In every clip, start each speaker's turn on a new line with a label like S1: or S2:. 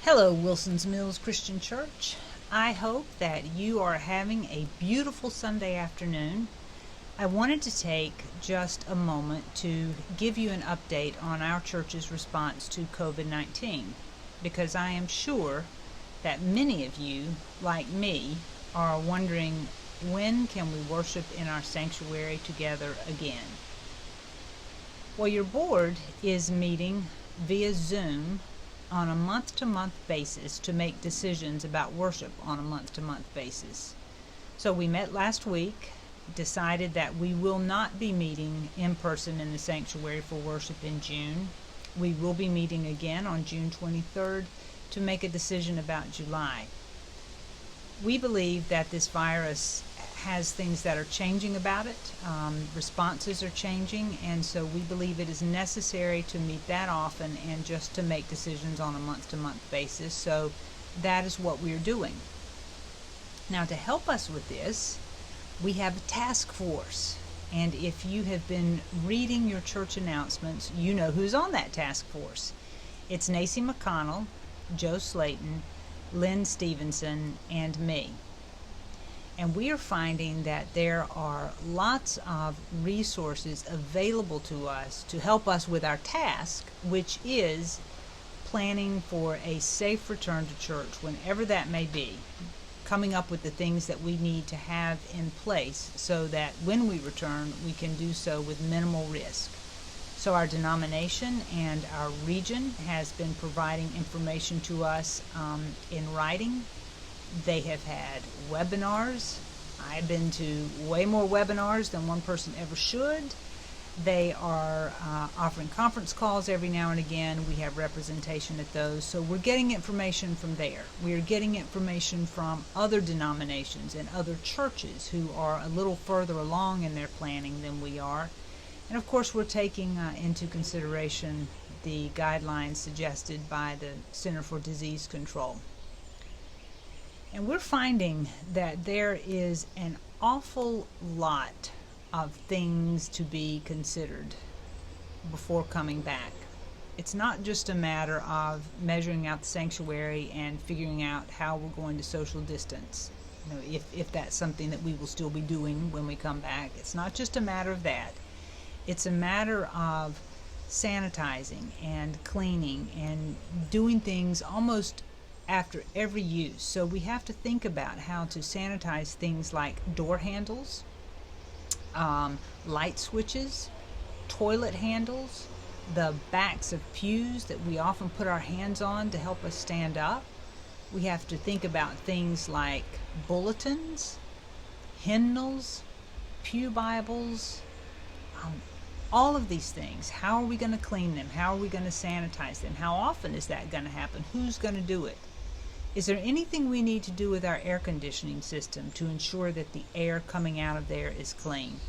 S1: Hello, Wilson's Mills Christian Church. I hope that you are having a beautiful Sunday afternoon. I wanted to take just a moment to give you an update on our church's response to COVID-19, because I am sure that many of you, like me, are wondering, when can we worship in our sanctuary together again? Well, your board is meeting via Zoom on a month-to-month basis to make decisions about worship on a month-to-month basis. So we met last week, decided that we will not be meeting in person in the sanctuary for worship in June. We will be meeting again on June 23rd to make a decision about July. We believe that this virus has things that are changing about it. Responses are changing, and so we believe it is necessary to meet that often and just to make decisions on a month-to-month basis. So that is what we're doing. Now, to help us with this, we have a task force. And if you have been reading your church announcements, you know who's on that task force. It's Nacy McConnell, Joe Slayton, Lynn Stevenson, and me. And we are finding that there are lots of resources available to us to help us with our task, which is planning for a safe return to church, whenever that may be, coming up with the things that we need to have in place so that when we return, we can do so with minimal risk. So our denomination and our region has been providing information to us in writing. They have had webinars. I've been to way more webinars than one person ever should. They are offering conference calls every now and again. We have representation at those. So we're getting information from there. We're getting information from other denominations and other churches who are a little further along in their planning than we are. And of course, we're taking into consideration the guidelines suggested by the Center for Disease Control. And we're finding that there is an awful lot of things to be considered before coming back. It's not just a matter of measuring out the sanctuary and figuring out how we're going to social distance. You know, if that's something that we will still be doing when we come back. It's not just a matter of that. It's a matter of sanitizing and cleaning and doing things almost after every use. So we have to think about how to sanitize things like door handles, light switches, toilet handles, the backs of pews that we often put our hands on to help us stand up. We have to think about things like bulletins, hymnals, pew Bibles, all of these things. How are we going to clean them? How are we going to sanitize them? How often is that going to happen? Who's going to do it? Is there anything we need to do with our air conditioning system to ensure that the air coming out of there is clean?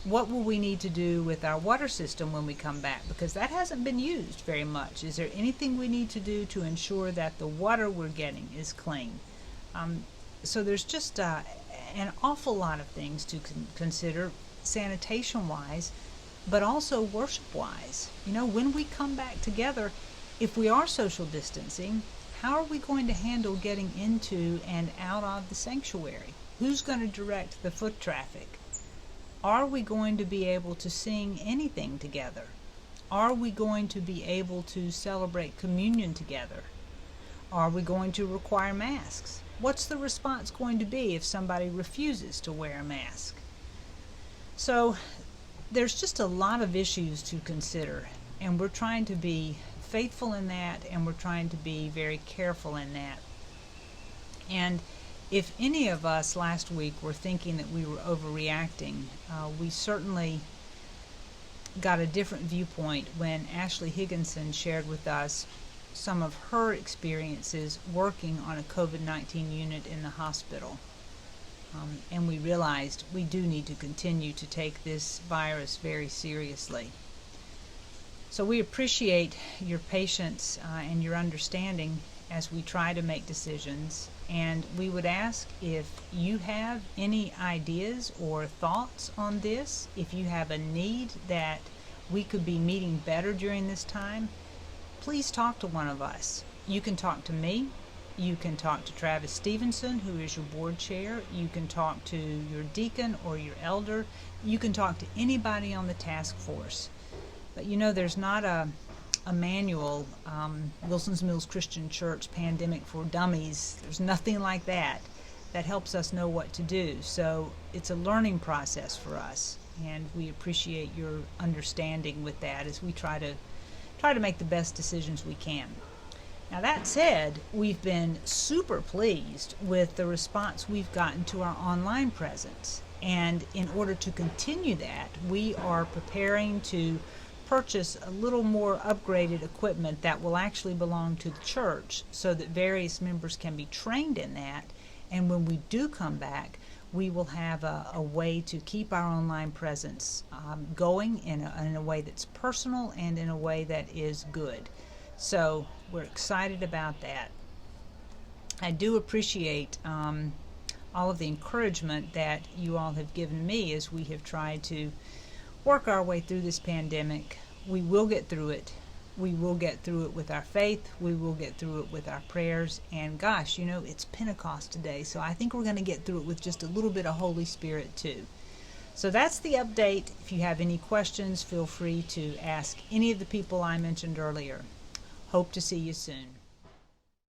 S1: What will we need to do with our water system when we come back? Because that hasn't been used very much. Is there anything we need to do to ensure that the water we're getting is clean? So there's just an awful lot of things to consider sanitation-wise, but also worship-wise. You know, when we come back together, if we are social distancing, how are we going to handle getting into and out of the sanctuary? Who's going to direct the foot traffic? Are we going to be able to sing anything together? Are we going to be able to celebrate communion together? Are we going to require masks? What's the response going to be if somebody refuses to wear a mask? So there's just a lot of issues to consider, and we're trying to be faithful in that, and we're trying to be very careful in that. And if any of us last week were thinking that we were overreacting, we certainly got a different viewpoint when Ashley Higginson shared with us some of her experiences working on a COVID-19 unit in the hospital. And we realized we do need to continue to take this virus very seriously. So we appreciate your patience and your understanding as we try to make decisions. And we would ask, if you have any ideas or thoughts on this, if you have a need that we could be meeting better during this time, please talk to one of us. You can talk to me. You can talk to Travis Stevenson, who is your board chair. You can talk to your deacon or your elder. You can talk to anybody on the task force. But there's not a manual, Wilson's Mills Christian Church Pandemic for Dummies. There's nothing like that helps us know what to do. So it's a learning process for us, and we appreciate your understanding with that as we try to make the best decisions we can. Now, that said, we've been super pleased with the response we've gotten to our online presence. And in order to continue that, we are preparing to purchase a little more upgraded equipment that will actually belong to the church so that various members can be trained in that. And when we do come back, we will have a way to keep our online presence going in a way that's personal and in a way that is good. So we're excited about that. I do appreciate all of the encouragement that you all have given me as we have tried to work our way through this pandemic. We will get through it. We will get through it with our faith. We will get through it with our prayers. And gosh, it's Pentecost today, so I think we're going to get through it with just a little bit of Holy Spirit too. So that's the update. If you have any questions, feel free to ask any of the people I mentioned earlier. Hope to see you soon.